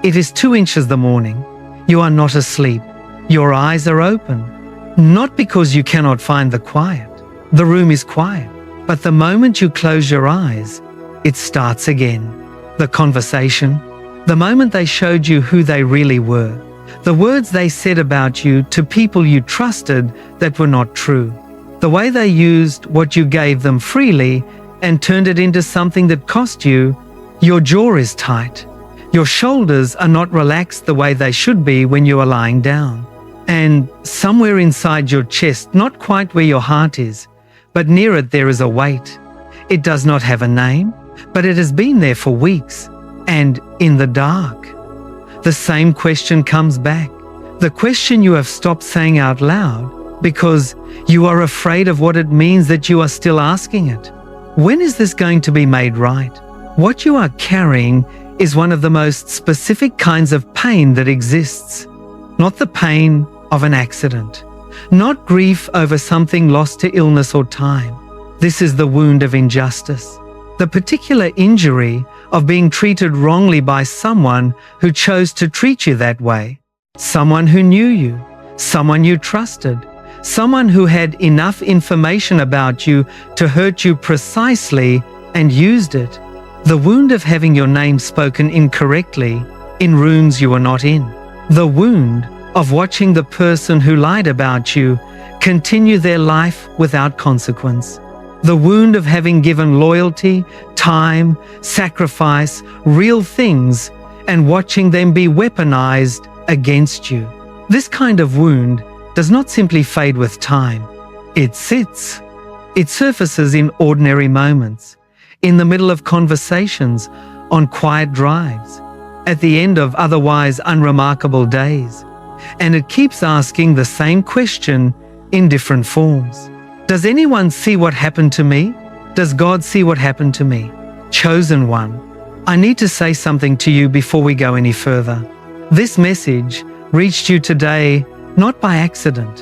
It is 2 inches the morning. You are not asleep. Your eyes are open. Not because you cannot find the quiet. The room is quiet. But the moment you close your eyes, it starts again. The conversation. The moment they showed you who they really were. The words they said about you to people you trusted that were not true. The way they used what you gave them freely and turned it into something that cost you. Your jaw is tight. Your shoulders are not relaxed the way they should be when you are lying down. And somewhere inside your chest, not quite where your heart is, but near it there is a weight. It does not have a name, but it has been there for weeks. And in the dark, the same question comes back. The question you have stopped saying out loud because you are afraid of what it means that you are still asking it. When is this going to be made right? What you are carrying is one of the most specific kinds of pain that exists. Not the pain of an accident. Not grief over something lost to illness or time. This is the wound of injustice. The particular injury of being treated wrongly by someone who chose to treat you that way. Someone who knew you. Someone you trusted. Someone who had enough information about you to hurt you precisely and used it. The wound of having your name spoken incorrectly in rooms you were not in. The wound of watching the person who lied about you continue their life without consequence. The wound of having given loyalty, time, sacrifice, real things, and watching them be weaponized against you. This kind of wound does not simply fade with time. It sits. It surfaces in ordinary moments, in the middle of conversations, on quiet drives, at the end of otherwise unremarkable days. And it keeps asking the same question in different forms. Does anyone see what happened to me? Does God see what happened to me? Chosen one, I need to say something to you before we go any further. This message reached you today not by accident.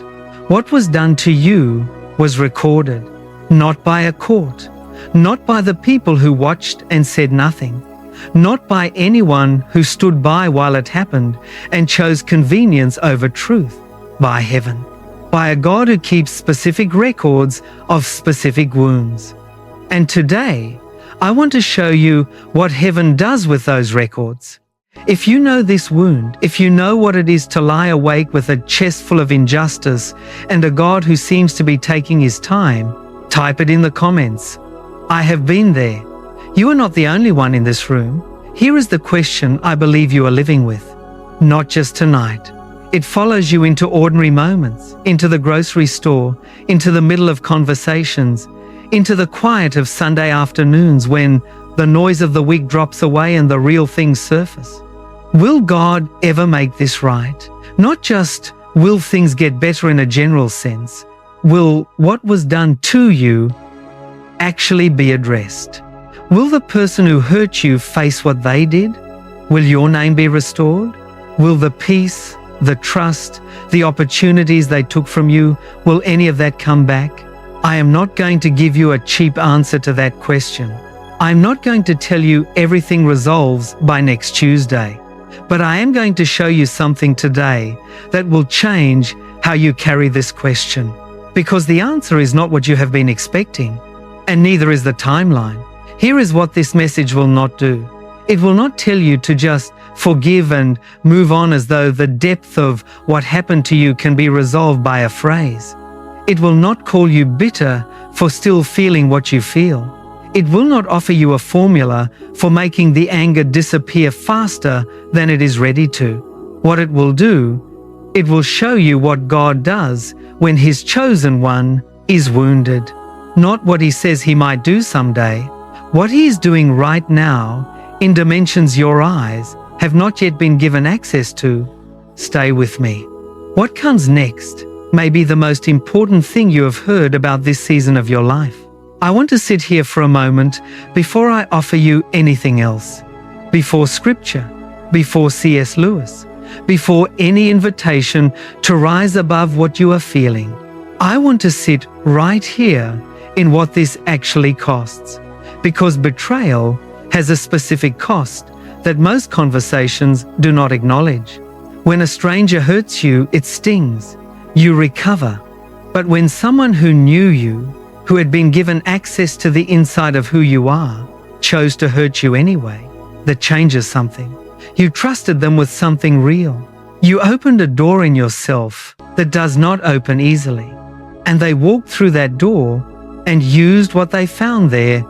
What was done to you was recorded, not by a court, not by the people who watched and said nothing, not by anyone who stood by while it happened and chose convenience over truth, by heaven, by a God who keeps specific records of specific wounds. And today, I want to show you what heaven does with those records. If you know this wound, if you know what it is to lie awake with a chest full of injustice and a God who seems to be taking his time, type it in the comments. I have been there. You are not the only one in this room. Here is the question I believe you are living with. Not just tonight. It follows you into ordinary moments, into the grocery store, into the middle of conversations, into the quiet of Sunday afternoons when the noise of the week drops away and the real things surface. Will God ever make this right? Not just will things get better in a general sense. Will what was done to you actually be addressed? Will the person who hurt you face what they did? Will your name be restored? Will the peace, the trust, the opportunities they took from you, will any of that come back? I am not going to give you a cheap answer to that question. I'm not going to tell you everything resolves by next Tuesday, but I am going to show you something today that will change how you carry this question. Because the answer is not what you have been expecting, and neither is the timeline. Here is what this message will not do. It will not tell you to just forgive and move on as though the depth of what happened to you can be resolved by a phrase. It will not call you bitter for still feeling what you feel. It will not offer you a formula for making the anger disappear faster than it is ready to. What it will do, it will show you what God does when His chosen one is wounded. Not what He says He might do someday. What He is doing right now, in dimensions your eyes have not yet been given access to. Stay with me. What comes next may be the most important thing you have heard about this season of your life. I want to sit here for a moment before I offer you anything else. Before Scripture, before C.S. Lewis, before any invitation to rise above what you are feeling. I want to sit right here in what this actually costs. Because betrayal has a specific cost that most conversations do not acknowledge. When a stranger hurts you, it stings. You recover. But when someone who knew you, who had been given access to the inside of who you are, chose to hurt you anyway, that changes something. You trusted them with something real. You opened a door in yourself that does not open easily. And they walked through that door and used what they found there.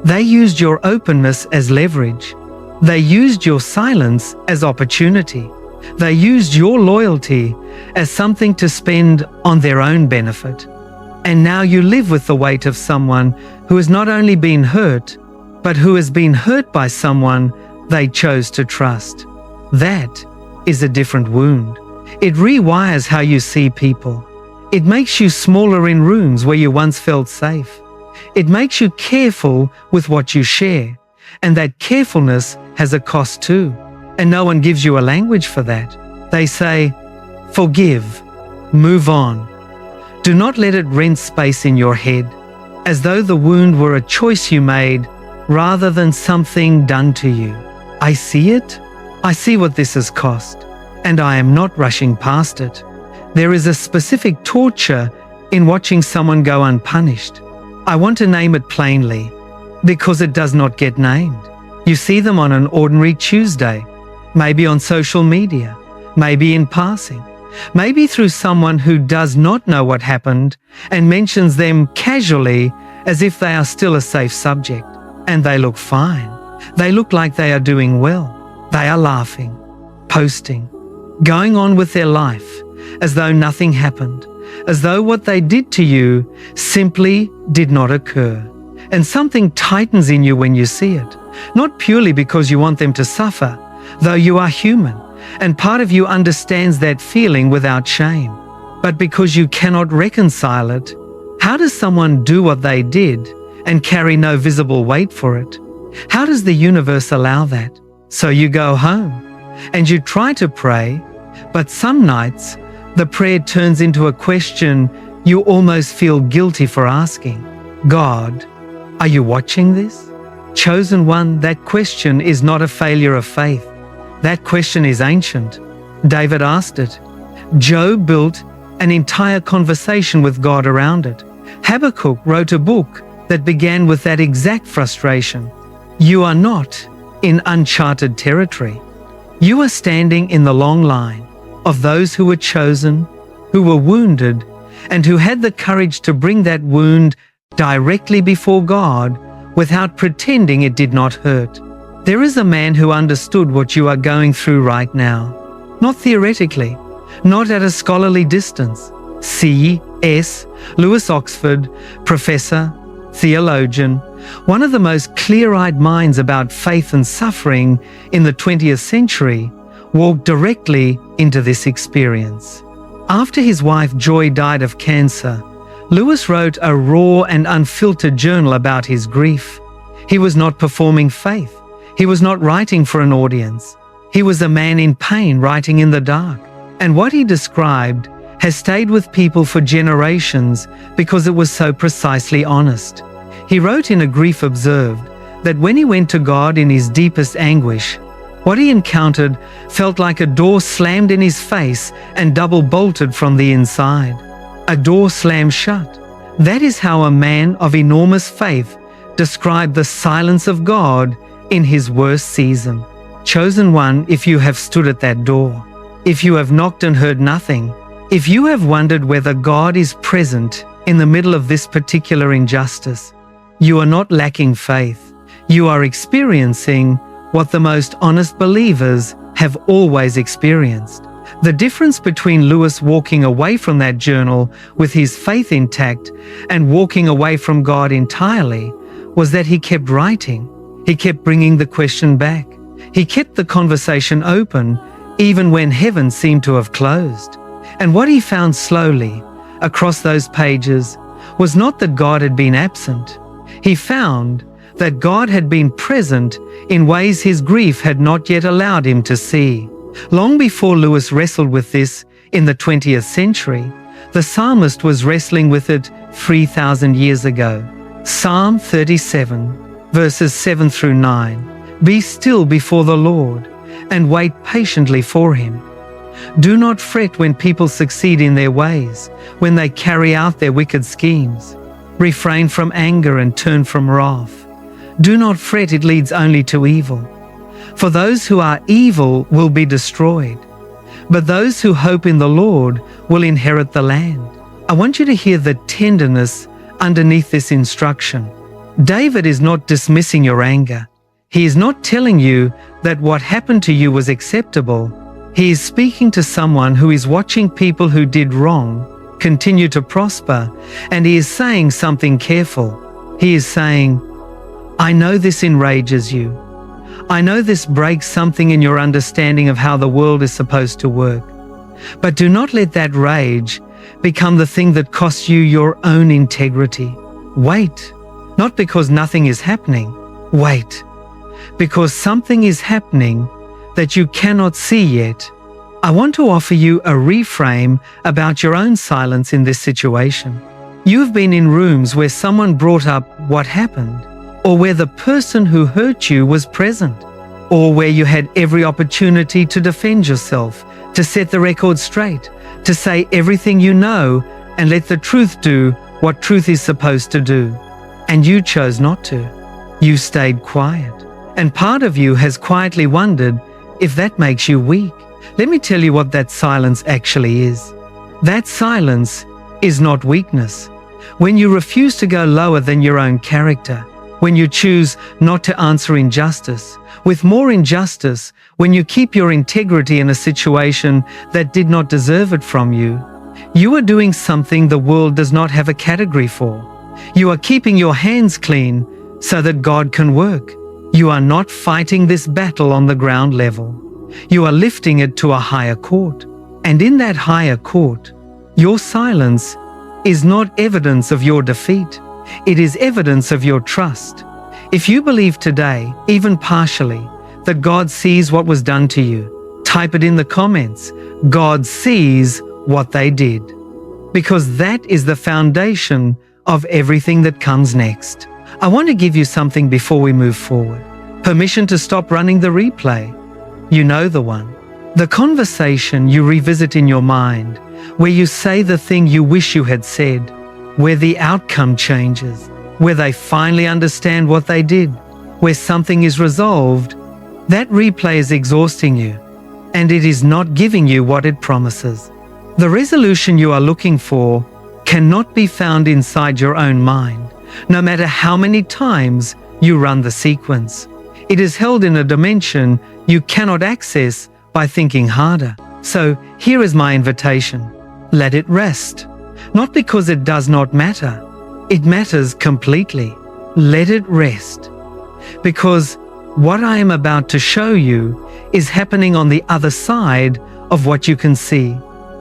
They used your openness as leverage. They used your silence as opportunity. They used your loyalty as something to spend on their own benefit. And now you live with the weight of someone who has not only been hurt, but who has been hurt by someone they chose to trust. That is a different wound. It rewires how you see people. It makes you smaller in rooms where you once felt safe. It makes you careful with what you share. And that carefulness has a cost too. And no one gives you a language for that. They say, forgive, move on. Do not let it rent space in your head, as though the wound were a choice you made rather than something done to you. I see it. I see what this has cost, and I am not rushing past it. There is a specific torture in watching someone go unpunished. I want to name it plainly, because it does not get named. You see them on an ordinary Tuesday, maybe on social media, maybe in passing, maybe through someone who does not know what happened and mentions them casually as if they are still a safe subject. And they look fine. They look like they are doing well. They are laughing, posting, going on with their life as though nothing happened, as though what they did to you simply did not occur. And something tightens in you when you see it, not purely because you want them to suffer, though you are human, and part of you understands that feeling without shame, but because you cannot reconcile it. How does someone do what they did and carry no visible weight for it? How does the universe allow that? So you go home and you try to pray, but some nights the prayer turns into a question you almost feel guilty for asking. God, are you watching this? Chosen one, that question is not a failure of faith. That question is ancient. David asked it. Job built an entire conversation with God around it. Habakkuk wrote a book that began with that exact frustration. You are not in uncharted territory. You are standing in the long line of those who were chosen, who were wounded, and who had the courage to bring that wound directly before God without pretending it did not hurt. There is a man who understood what you are going through right now, not theoretically, not at a scholarly distance. C.S. Lewis Oxford, professor, theologian, one of the most clear-eyed minds about faith and suffering in the 20th century, walked directly into this experience. After his wife Joy died of cancer, Lewis wrote a raw and unfiltered journal about his grief. He was not performing faith. He was not writing for an audience. He was a man in pain writing in the dark. And what he described has stayed with people for generations because it was so precisely honest. He wrote in A Grief Observed that when he went to God in his deepest anguish, what he encountered felt like a door slammed in his face and double-bolted from the inside. A door slammed shut. That is how a man of enormous faith described the silence of God in his worst season. Chosen one, if you have stood at that door, if you have knocked and heard nothing, if you have wondered whether God is present in the middle of this particular injustice, you are not lacking faith. You are experiencing what the most honest believers have always experienced. The difference between Lewis walking away from that journal with his faith intact and walking away from God entirely was that he kept writing. He kept bringing the question back. He kept the conversation open even when heaven seemed to have closed. And what he found slowly across those pages was not that God had been absent. He found that God had been present in ways his grief had not yet allowed him to see. Long before Lewis wrestled with this in the 20th century, the psalmist was wrestling with it 3,000 years ago. Psalm 37, verses 7 through 9. Be still before the Lord and wait patiently for Him. Do not fret when people succeed in their ways, when they carry out their wicked schemes. Refrain from anger and turn from wrath. Do not fret, it leads only to evil. For those who are evil will be destroyed, but those who hope in the Lord will inherit the land. I want you to hear the tenderness underneath this instruction. David is not dismissing your anger. He is not telling you that what happened to you was acceptable. He is speaking to someone who is watching people who did wrong continue to prosper, and he is saying something careful. He is saying, I know this enrages you. I know this breaks something in your understanding of how the world is supposed to work. But do not let that rage become the thing that costs you your own integrity. Wait, not because nothing is happening. Wait, because something is happening that you cannot see yet. I want to offer you a reframe about your own silence in this situation. You've been in rooms where someone brought up what happened, or where the person who hurt you was present, or where you had every opportunity to defend yourself, to set the record straight, to say everything you know and let the truth do what truth is supposed to do. And you chose not to. You stayed quiet. And part of you has quietly wondered if that makes you weak. Let me tell you what that silence actually is. That silence is not weakness. When you refuse to go lower than your own character, when you choose not to answer injustice with more injustice, when you keep your integrity in a situation that did not deserve it from you, you are doing something the world does not have a category for. You are keeping your hands clean so that God can work. You are not fighting this battle on the ground level. You are lifting it to a higher court. And in that higher court, your silence is not evidence of your defeat. It is evidence of your trust. If you believe today, even partially, that God sees what was done to you, type it in the comments. God sees what they did. Because that is the foundation of everything that comes next. I want to give you something before we move forward. Permission to stop running the replay. You know the one. The conversation you revisit in your mind, where you say the thing you wish you had said, where the outcome changes, where they finally understand what they did, where something is resolved. That replay is exhausting you, and it is not giving you what it promises. The resolution you are looking for cannot be found inside your own mind, no matter how many times you run the sequence. It is held in a dimension you cannot access by thinking harder. So here is my invitation. Let it rest. Not because it does not matter. It matters completely. Let it rest. Because what I am about to show you is happening on the other side of what you can see.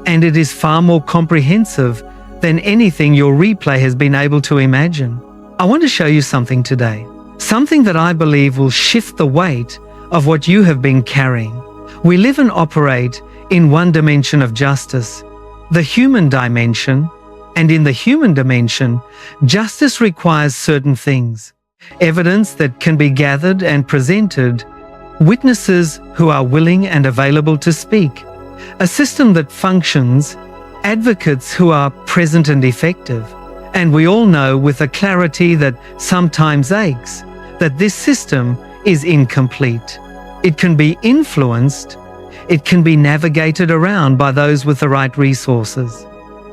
And it is far more comprehensive than anything your replay has been able to imagine. I want to show you something today. Something that I believe will shift the weight of what you have been carrying. We live and operate in one dimension of justice, the human dimension, and in the human dimension, justice requires certain things. Evidence that can be gathered and presented, witnesses who are willing and available to speak, a system that functions, advocates who are present and effective. And we all know with a clarity that sometimes aches, that this system is incomplete. It can be influenced, it can be navigated around by those with the right resources.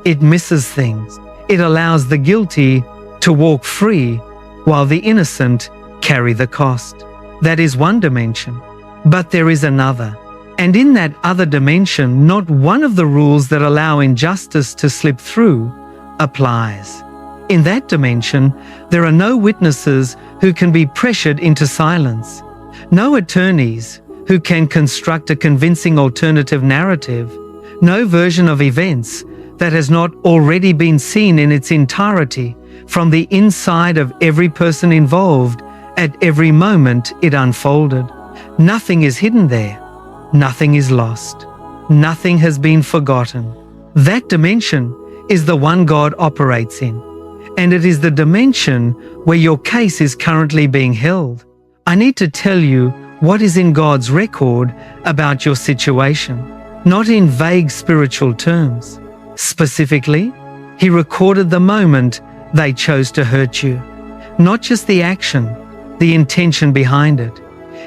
It misses things. It allows the guilty to walk free while the innocent carry the cost. That is one dimension. But there is another. And in that other dimension, not one of the rules that allow injustice to slip through applies. In that dimension, there are no witnesses who can be pressured into silence, no attorneys who can construct a convincing alternative narrative, no version of events that has not already been seen in its entirety from the inside of every person involved at every moment it unfolded. Nothing is hidden there. Nothing is lost. Nothing has been forgotten. That dimension is the one God operates in. And it is the dimension where your case is currently being held. I need to tell you what is in God's record about your situation, not in vague spiritual terms. Specifically, He recorded the moment they chose to hurt you, not just the action, the intention behind it.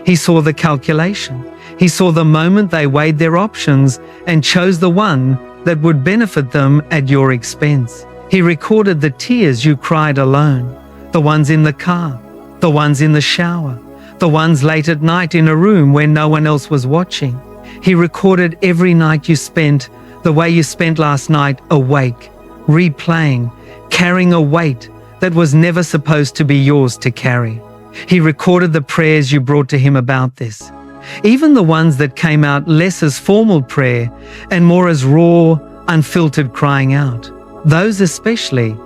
He saw the calculation. He saw the moment they weighed their options and chose the one that would benefit them at your expense. He recorded the tears you cried alone, the ones in the car, the ones in the shower, the ones late at night in a room where no one else was watching. He recorded every night you spent the way you spent last night, awake, replaying, carrying a weight that was never supposed to be yours to carry. He recorded the prayers you brought to Him about this, even the ones that came out less as formal prayer and more as raw, unfiltered crying out. Those especially.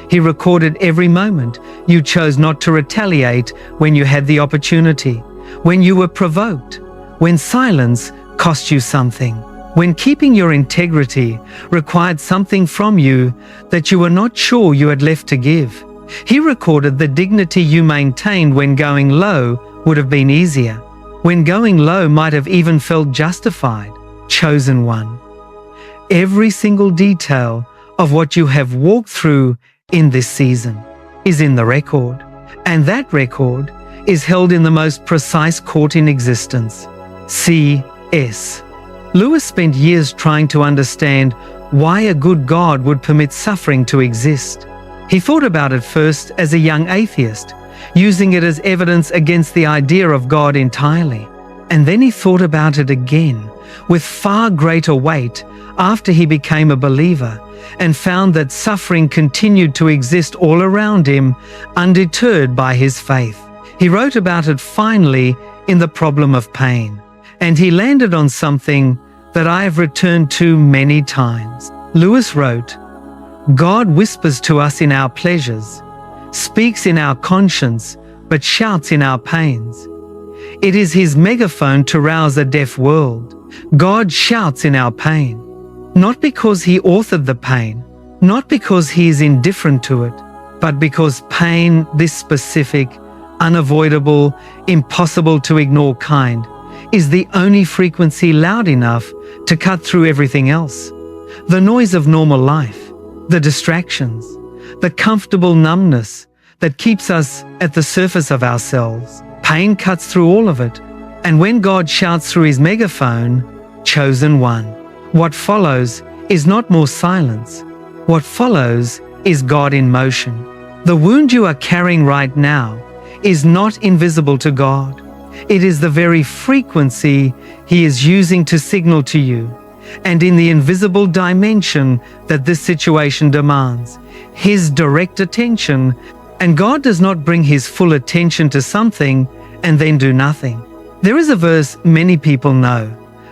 He recorded every moment you chose not to retaliate when you had the opportunity, when you were provoked, when silence cost you something, when keeping your integrity required something from you that you were not sure you had left to give. He recorded the dignity you maintained when going low would have been easier, when going low might have even felt justified. Chosen one. Every single detail of what you have walked through in this season is in the record, and that record is held in the most precise court in existence, C.S. Lewis spent years trying to understand why a good God would permit suffering to exist. He thought about it first as a young atheist, using it as evidence against the idea of God entirely. And then he thought about it again with far greater weight after he became a believer and found that suffering continued to exist all around him, undeterred by his faith. He wrote about it finally in The Problem of Pain, and he landed on something that I have returned to many times. Lewis wrote, "God whispers to us in our pleasures, speaks in our conscience, but shouts in our pains. It is His megaphone to rouse a deaf world. God shouts in our pain, not because He authored the pain, not because He is indifferent to it, but because pain, this specific, unavoidable, impossible to ignore kind, is the only frequency loud enough to cut through everything else. The noise of normal life, the distractions, the comfortable numbness that keeps us at the surface of ourselves. Pain cuts through all of it, and when God shouts through His megaphone, chosen one, what follows is not more silence. What follows is God in motion. The wound you are carrying right now is not invisible to God. It is the very frequency He is using to signal to you, and in the invisible dimension that this situation demands, His direct attention. And God does not bring His full attention to something and then do nothing. There is a verse many people know,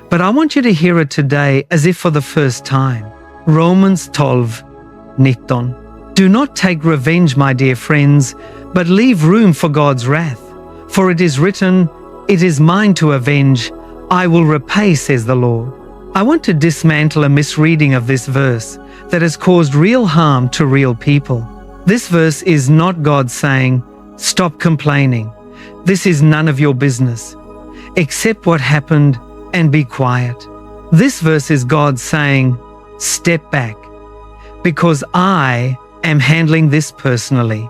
but I want you to hear it today as if for the first time. Romans 12:19. Do not take revenge, my dear friends, but leave room for God's wrath. For it is written, "It is mine to avenge, I will repay, says the Lord." I want to dismantle a misreading of this verse that has caused real harm to real people. This verse is not God saying, "Stop complaining. This is none of your business. Accept what happened and be quiet." This verse is God saying, "Step back, because I am handling this personally."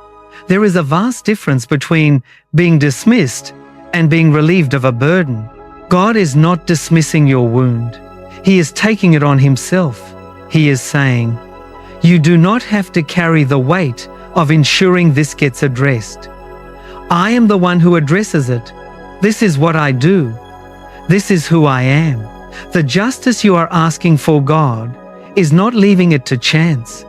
There is a vast difference between being dismissed and being relieved of a burden. God is not dismissing your wound. He is taking it on Himself. He is saying, "You do not have to carry the weight of ensuring this gets addressed. I am the one who addresses it. This is what I do. This is who I am." The justice you are asking for God is not leaving it to chance.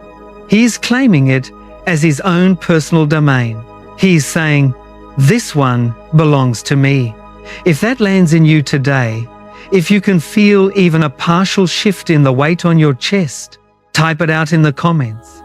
He is claiming it as His own personal domain. He is saying, "This one belongs to me." If that lands in you today, if you can feel even a partial shift in the weight on your chest, type it out in the comments.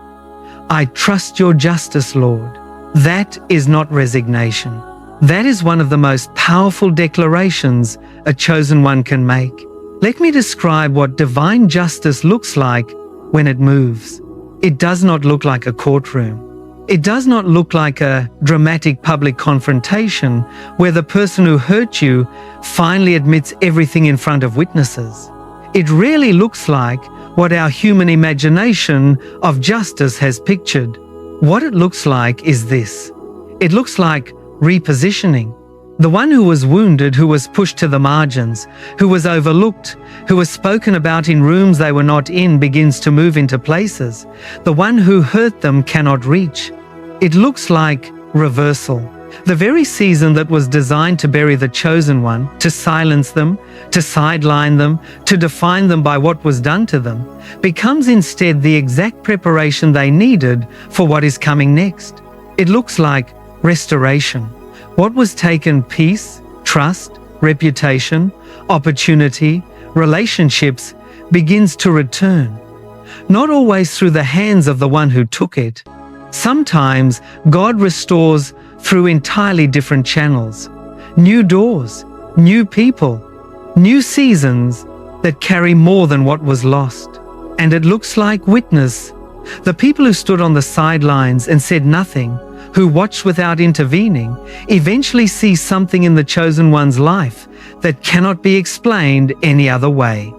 "I trust your justice, Lord." That is not resignation. That is one of the most powerful declarations a chosen one can make. Let me describe what divine justice looks like when it moves. It does not look like a courtroom. It does not look like a dramatic public confrontation where the person who hurt you finally admits everything in front of witnesses. It really looks like what our human imagination of justice has pictured. What it looks like is this. It looks like repositioning. The one who was wounded, who was pushed to the margins, who was overlooked, who was spoken about in rooms they were not in, begins to move into places the one who hurt them cannot reach. It looks like reversal. The very season that was designed to bury the chosen one, to silence them, to sideline them, to define them by what was done to them, becomes instead the exact preparation they needed for what is coming next. It looks like restoration. What was taken, peace, trust, reputation, opportunity, relationships, begins to return. Not always through the hands of the one who took it. Sometimes God restores through entirely different channels. New doors, new people, new seasons that carry more than what was lost. And it looks like witness. The people who stood on the sidelines and said nothing, who watched without intervening, eventually see something in the chosen one's life that cannot be explained any other way.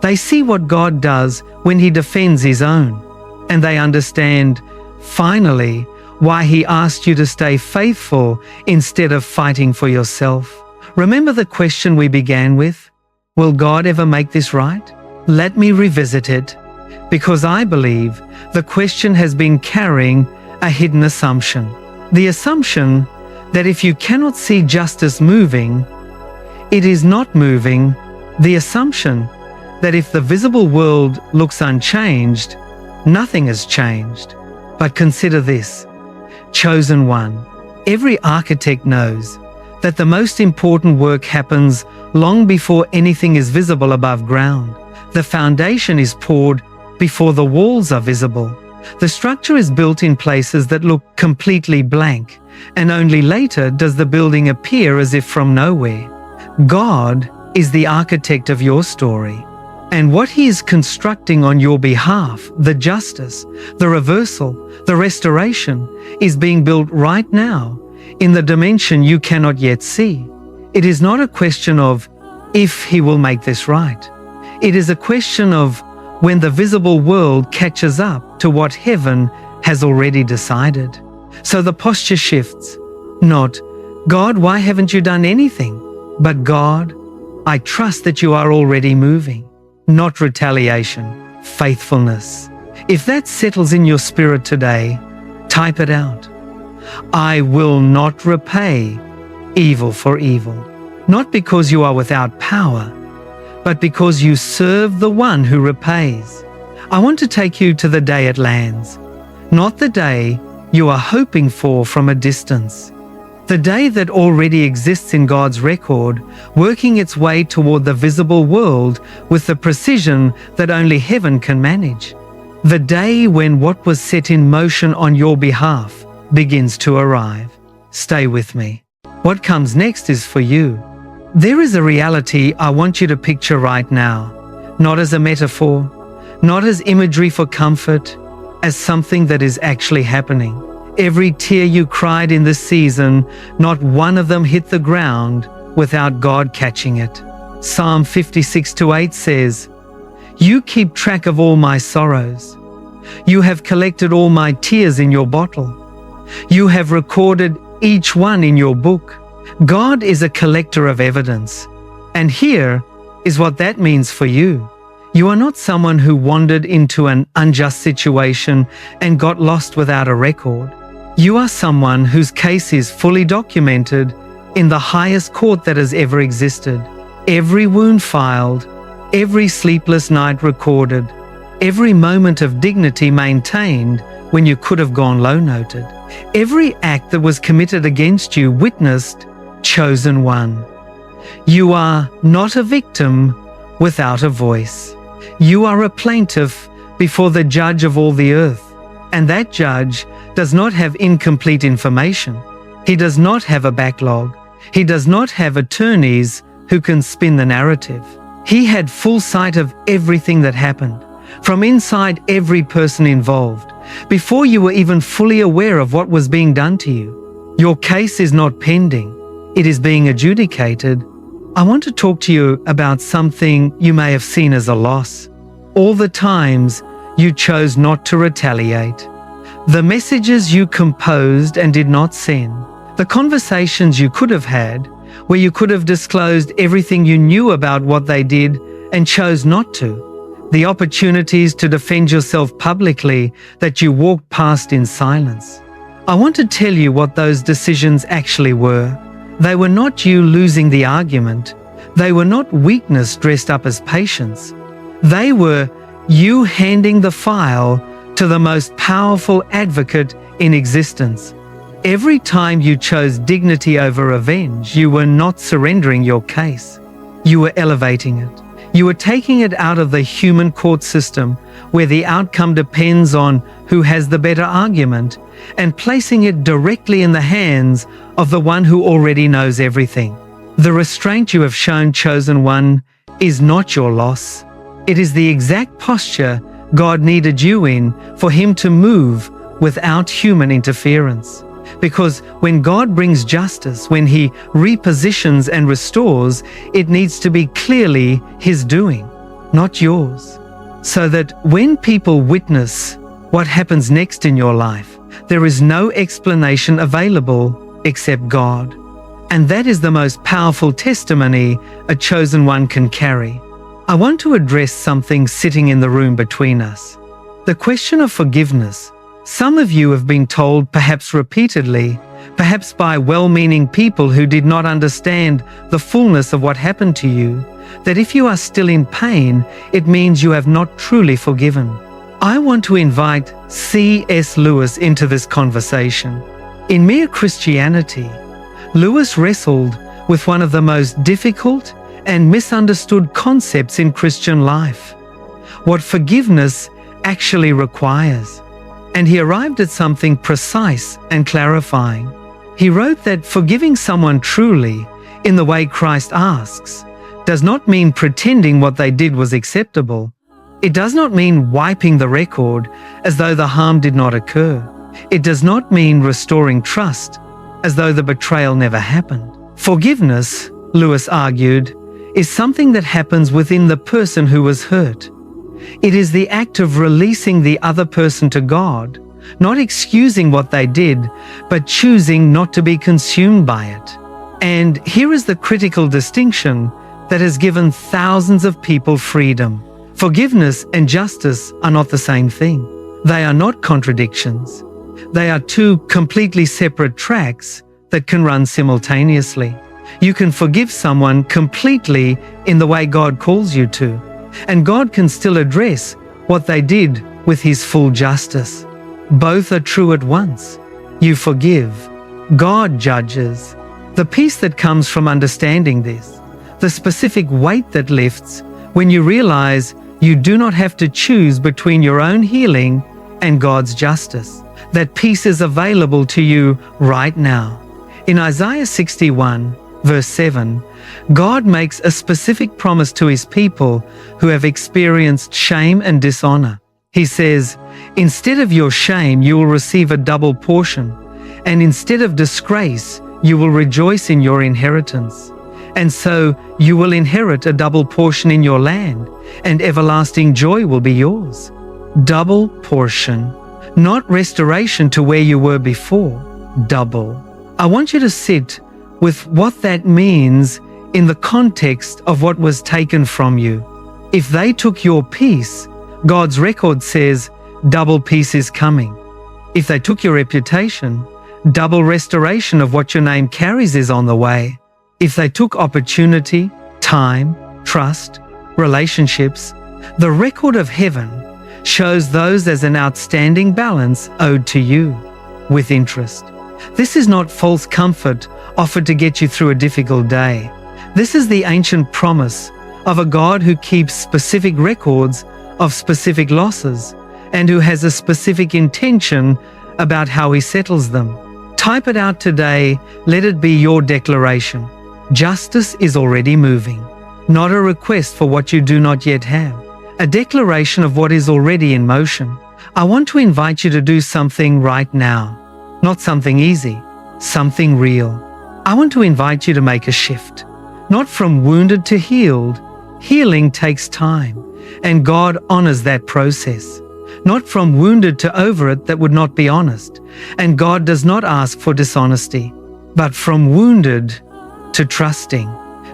They see what God does when He defends His own, and they understand, finally, why He asked you to stay faithful instead of fighting for yourself. Remember the question we began with? Will God ever make this right? Let me revisit it, because I believe the question has been carrying a hidden assumption. The assumption that if you cannot see justice moving, it is not moving. The assumption that if the visible world looks unchanged, nothing has changed. But consider this, chosen one. Every architect knows that the most important work happens long before anything is visible above ground. The foundation is poured before the walls are visible. The structure is built in places that look completely blank, and only later does the building appear as if from nowhere. God is the architect of your story, and what He is constructing on your behalf, the justice, the reversal, the restoration, is being built right now in the dimension you cannot yet see. It is not a question of if He will make this right. It is a question of when the visible world catches up to what heaven has already decided. So the posture shifts. Not, God, why haven't you done anything? But God, I trust that you are already moving. Not retaliation, faithfulness. If that settles in your spirit today, type it out. I will not repay evil for evil. Not because you are without power, but because you serve the one who repays. I want to take you to the day it lands, not the day you are hoping for from a distance. The day that already exists in God's record, working its way toward the visible world with the precision that only heaven can manage. The day when what was set in motion on your behalf begins to arrive. Stay with me. What comes next is for you. There is a reality I want you to picture right now, not as a metaphor, not as imagery for comfort, as something that is actually happening. Every tear you cried in this season, not one of them hit the ground without God catching it. Psalm 56:8 says, You keep track of all my sorrows. You have collected all my tears in your bottle. You have recorded each one in your book. God is a collector of evidence. And here is what that means for you. You are not someone who wandered into an unjust situation and got lost without a record. You are someone whose case is fully documented in the highest court that has ever existed. Every wound filed, every sleepless night recorded, every moment of dignity maintained when you could have gone low-noted. Every act that was committed against you witnessed, chosen one. You are not a victim without a voice. You are a plaintiff before the judge of all the earth. And that judge does not have incomplete information. He does not have a backlog. He does not have attorneys who can spin the narrative. He had full sight of everything that happened, from inside every person involved, before you were even fully aware of what was being done to you. Your case is not pending. It is being adjudicated. I want to talk to you about something you may have seen as a loss. All the times you chose not to retaliate. The messages you composed and did not send. The conversations you could have had, where you could have disclosed everything you knew about what they did and chose not to. The opportunities to defend yourself publicly that you walked past in silence. I want to tell you what those decisions actually were. They were not you losing the argument. They were not weakness dressed up as patience. They were you handing the file to the most powerful advocate in existence. Every time you chose dignity over revenge, you were not surrendering your case. You were elevating it. You were taking it out of the human court system, where the outcome depends on who has the better argument, and placing it directly in the hands of the one who already knows everything. The restraint you have shown, chosen one, is not your loss. It is the exact posture God needed you in for Him to move without human interference. Because when God brings justice, when He repositions and restores, it needs to be clearly His doing, not yours. So that when people witness what happens next in your life, there is no explanation available except God. And that is the most powerful testimony a chosen one can carry. I want to address something sitting in the room between us. The question of forgiveness. Some of you have been told, perhaps repeatedly, perhaps by well-meaning people who did not understand the fullness of what happened to you, that if you are still in pain, it means you have not truly forgiven. I want to invite C.S. Lewis into this conversation. In Mere Christianity, Lewis wrestled with one of the most difficult and misunderstood concepts in Christian life, what forgiveness actually requires. And he arrived at something precise and clarifying. He wrote that forgiving someone truly, in the way Christ asks, does not mean pretending what they did was acceptable. It does not mean wiping the record as though the harm did not occur. It does not mean restoring trust as though the betrayal never happened. Forgiveness, Lewis argued, is something that happens within the person who was hurt. It is the act of releasing the other person to God, not excusing what they did, but choosing not to be consumed by it. And here is the critical distinction that has given thousands of people freedom. Forgiveness and justice are not the same thing. They are not contradictions. They are two completely separate tracks that can run simultaneously. You can forgive someone completely in the way God calls you to, and God can still address what they did with His full justice. Both are true at once. You forgive. God judges. The peace that comes from understanding this, the specific weight that lifts when you realize you do not have to choose between your own healing and God's justice. That peace is available to you right now. In Isaiah 61, verse 7, God makes a specific promise to His people who have experienced shame and dishonor. He says, "Instead of your shame, you will receive a double portion, and instead of disgrace, you will rejoice in your inheritance. And so you will inherit a double portion in your land, and everlasting joy will be yours." Double portion, not restoration to where you were before. Double. I want you to sit with what that means in the context of what was taken from you. If they took your peace, God's record says double peace is coming. If they took your reputation, double restoration of what your name carries is on the way. If they took opportunity, time, trust, relationships, the record of heaven shows those as an outstanding balance owed to you, with interest. This is not false comfort offered to get you through a difficult day. This is the ancient promise of a God who keeps specific records of specific losses and who has a specific intention about how He settles them. Type it out today. Let it be your declaration. Justice is already moving, not a request for what you do not yet have. A declaration of what is already in motion. I want to invite you to do something right now. Not something easy, something real. I want to invite you to make a shift. Not from wounded to healed. Healing takes time, and God honors that process. Not from wounded to over it, that would not be honest, and God does not ask for dishonesty. But from wounded to trusting,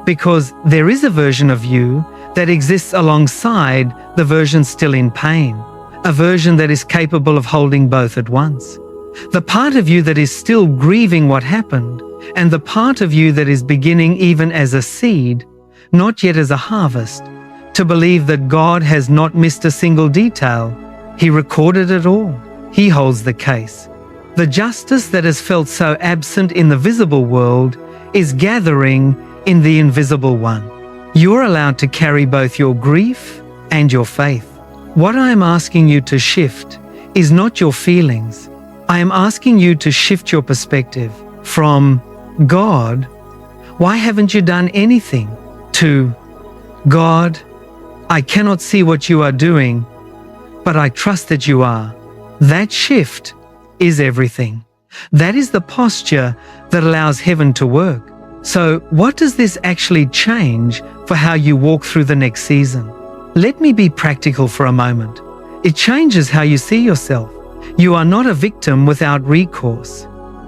because there is a version of you that exists alongside the version still in pain, a version that is capable of holding both at once. The part of you that is still grieving what happened, and the part of you that is beginning even as a seed, not yet as a harvest, to believe that God has not missed a single detail. He recorded it all. He holds the case. The justice that has felt so absent in the visible world is gathering in the invisible one. You are allowed to carry both your grief and your faith. What I am asking you to shift is not your feelings. I am asking you to shift your perspective from God, why haven't you done anything, to God, I cannot see what you are doing, but I trust that you are. That shift is everything. That is the posture that allows heaven to work. So what does this actually change for how you walk through the next season? Let me be practical for a moment. It changes how you see yourself. You are not a victim without recourse.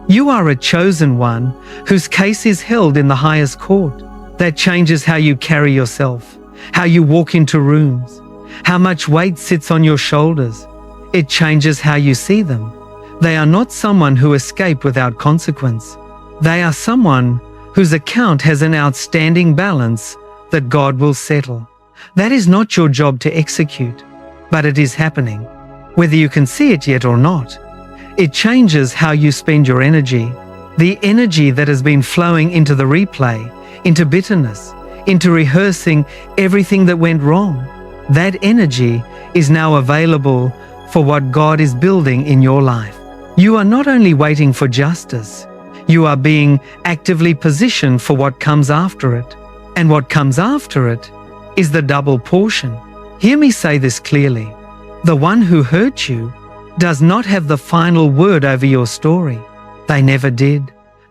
You are a chosen one whose case is held in the highest court. That changes how you carry yourself, how you walk into rooms, how much weight sits on your shoulders. It changes how you see them. They are not someone who escaped without consequence. They are someone whose account has an outstanding balance that God will settle. That is not your job to execute, but it is happening, whether you can see it yet or not. It changes how you spend your energy, the energy that has been flowing into the replay, into bitterness, into rehearsing everything that went wrong. That energy is now available for what God is building in your life. You are not only waiting for justice, you are being actively positioned for what comes after it. And what comes after it is the double portion. Hear me say this clearly. The one who hurt you does not have the final word over your story. They never did.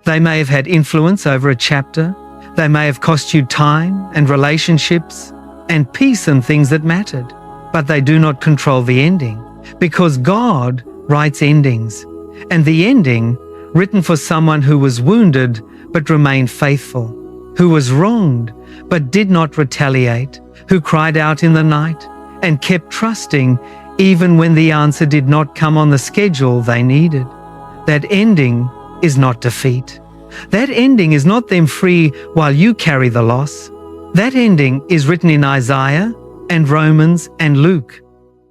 They may have had influence over a chapter. They may have cost you time and relationships and peace and things that mattered. But they do not control the ending, because God writes endings. And the ending, written for someone who was wounded but remained faithful, who was wronged but did not retaliate, who cried out in the night and kept trusting even when the answer did not come on the schedule they needed. That ending is not defeat. That ending is not them free while you carry the loss. That ending is written in Isaiah and Romans and Luke.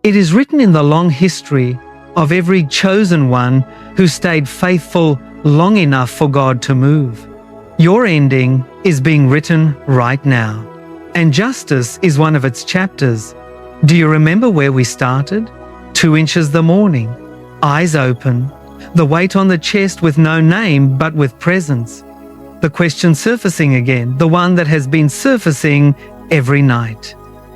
It is written in the long history of every chosen one who stayed faithful long enough for God to move. Your ending is being written right now, and justice is one of its chapters. Do you remember where we started? 2 inches the morning, eyes open, the weight on the chest with no name but with presence. The question surfacing again, the one that has been surfacing every night.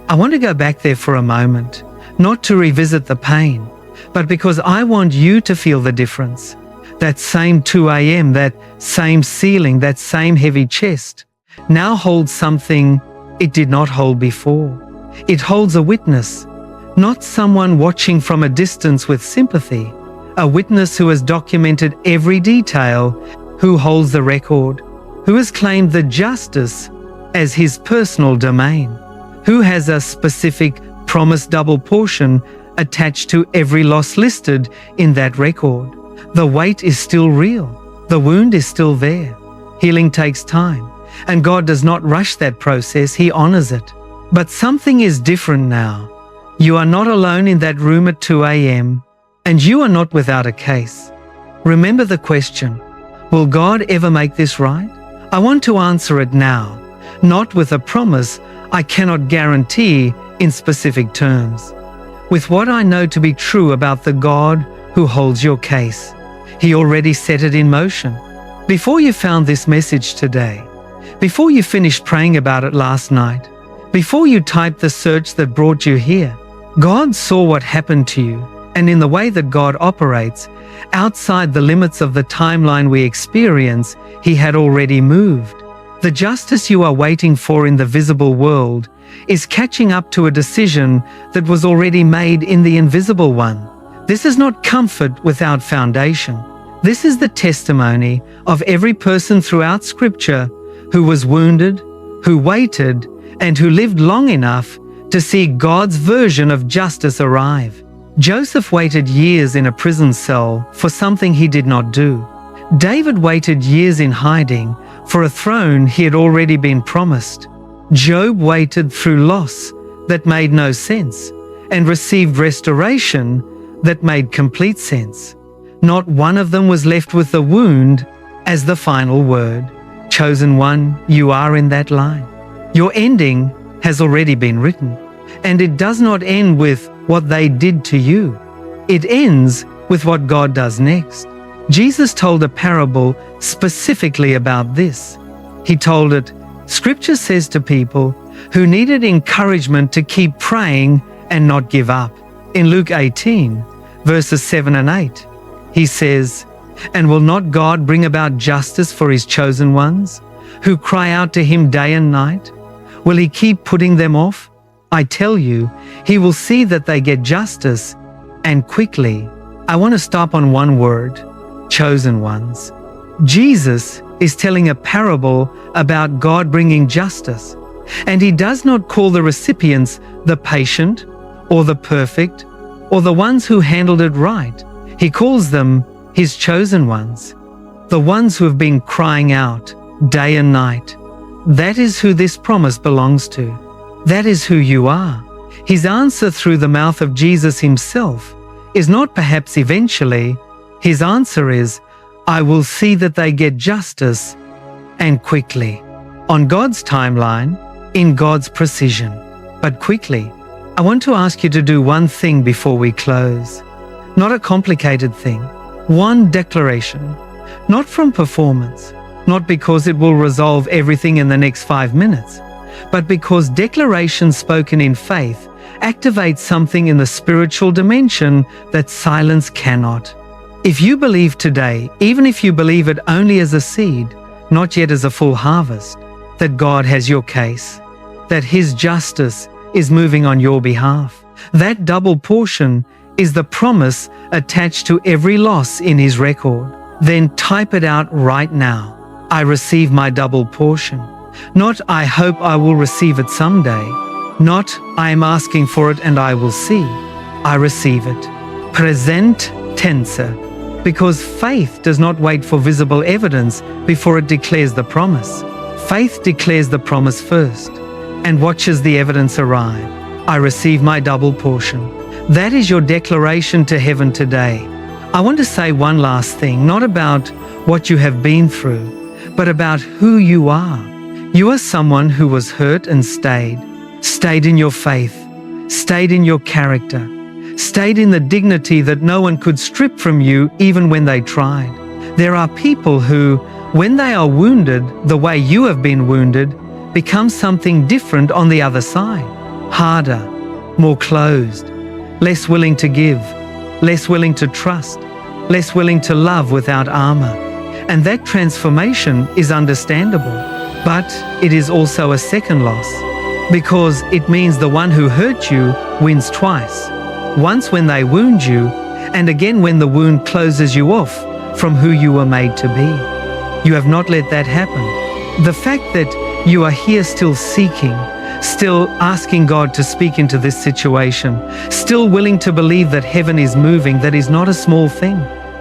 I want to go back there for a moment, not to revisit the pain, but because I want you to feel the difference. That same 2 a.m., that same ceiling, that same heavy chest, now holds something it did not hold before. It holds a witness, not someone watching from a distance with sympathy, a witness who has documented every detail, who holds the record, who has claimed the justice as his personal domain, who has a specific promised double portion attached to every loss listed in that record. The weight is still real. The wound is still there. Healing takes time, and God does not rush that process. He honors it. But something is different now. You are not alone in that room at 2 a.m., and you are not without a case. Remember the question, will God ever make this right? I want to answer it now, not with a promise I cannot guarantee in specific terms. With what I know to be true about the God who holds your case. He already set it in motion. Before you found this message today, before you finished praying about it last night, before you typed the search that brought you here, God saw what happened to you. and in the way that God operates, outside the limits of the timeline we experience, He had already moved. The justice you are waiting for in the visible world is catching up to a decision that was already made in the invisible one. This is not comfort without foundation. This is the testimony of every person throughout Scripture who was wounded, who waited, and who lived long enough to see God's version of justice arrive. Joseph waited years in a prison cell for something he did not do. David waited years in hiding for a throne he had already been promised. Job waited through loss that made no sense and received restoration that made complete sense. Not one of them was left with the wound as the final word. Chosen one, you are in that line. Your ending has already been written, and it does not end with what they did to you. It ends with what God does next. Jesus told a parable specifically about this. He told it, Scripture says to people who needed encouragement to keep praying and not give up. In Luke 18, verses 7 and 8, He says, "And will not God bring about justice for His chosen ones, who cry out to Him day and night? Will He keep putting them off? I tell you, He will see that they get justice, and quickly." I want to stop on one word, chosen ones. Jesus is telling a parable about God bringing justice, and He does not call the recipients the patient or the perfect or the ones who handled it right. He calls them His chosen ones, the ones who have been crying out day and night. That is who this promise belongs to. That is who you are. His answer through the mouth of Jesus Himself is not perhaps eventually. His answer is, I will see that they get justice, and quickly. On God's timeline, in God's precision, but quickly. I want to ask you to do one thing before we close. Not a complicated thing. One declaration. Not from performance. Not because it will resolve everything in the next 5 minutes, but because declaration spoken in faith activates something in the spiritual dimension that silence cannot. If you believe today, even if you believe it only as a seed, not yet as a full harvest, that God has your case, that His justice is moving on your behalf, that double portion is the promise attached to every loss in His record, then type it out right now. I receive my double portion. Not I hope I will receive it someday. Not I am asking for it and I will see. I receive it. Present tense. Because faith does not wait for visible evidence before it declares the promise. Faith declares the promise first and watches the evidence arrive. I receive my double portion. That is your declaration to heaven today. I want to say one last thing, not about what you have been through, but about who you are. You are someone who was hurt and stayed in your faith, stayed in your character, stayed in the dignity that no one could strip from you even when they tried. There are people who, when they are wounded the way you have been wounded, become something different on the other side. Harder, more closed, less willing to give, less willing to trust, less willing to love without armor. And that transformation is understandable, but it is also a second loss, because it means the one who hurt you wins twice. Once when they wound you, and again when the wound closes you off from who you were made to be. You have not let that happen. The fact that you are here still seeking, still asking God to speak into this situation, still willing to believe that heaven is moving, that is not a small thing.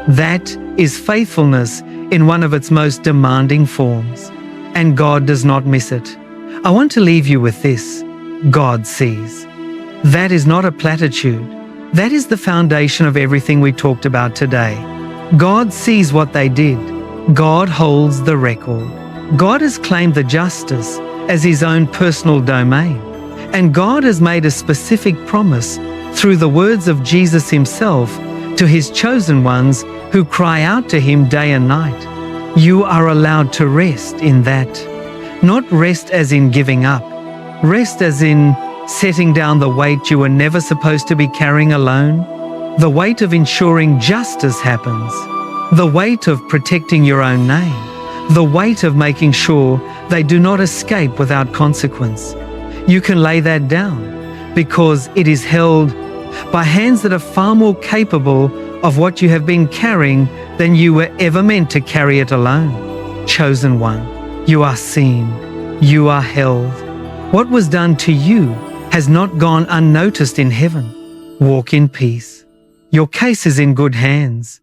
That is faithfulness in one of its most demanding forms. And God does not miss it. I want to leave you with this. God sees. That is not a platitude. That is the foundation of everything we talked about today. God sees what they did. God holds the record. God has claimed the justice as His own personal domain. And God has made a specific promise through the words of Jesus Himself to His chosen ones who cry out to Him day and night. You are allowed to rest in that. Not rest as in giving up. Rest as in setting down the weight you were never supposed to be carrying alone. The weight of ensuring justice happens. The weight of protecting your own name. The weight of making sure they do not escape without consequence. You can lay that down because it is held by hands that are far more capable of what you have been carrying than you were ever meant to carry it alone. Chosen one, you are seen. You are held. What was done to you has not gone unnoticed in heaven. Walk in peace. Your case is in good hands.